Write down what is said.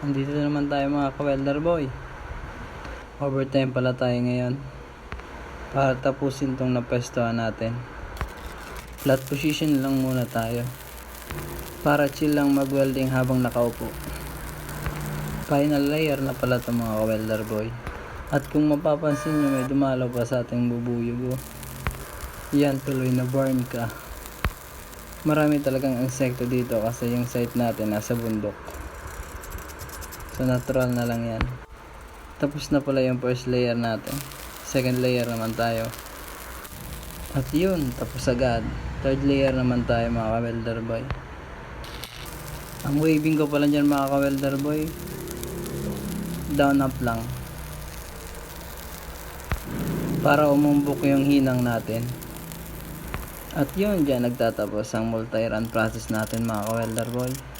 Andito na naman tayo mga ka-welder boy. Overtime pala tayo ngayon para tapusin tong napwestuhan natin. Flat position lang muna tayo para chill lang mag-welding habang nakaupo. Final layer na pala itong mga ka-welder boy. At kung mapapansin nyo, may dumalaw pa sa ating bubuyog. Yan, tuloy na burn ka. Marami talagang insekto dito kasi yung site natin nasa bundok. So natural na lang yan. Tapos na pala yung first layer natin. Second layer naman tayo. At yun, tapos agad. Third layer naman tayo mga ka-welder boy. Ang waving ko pala dyan mga ka-welder boy, down up lang. Para umumbok yung hinang natin. At yun, dyan nagtatapos ang multi-run process natin mga ka-welder boy.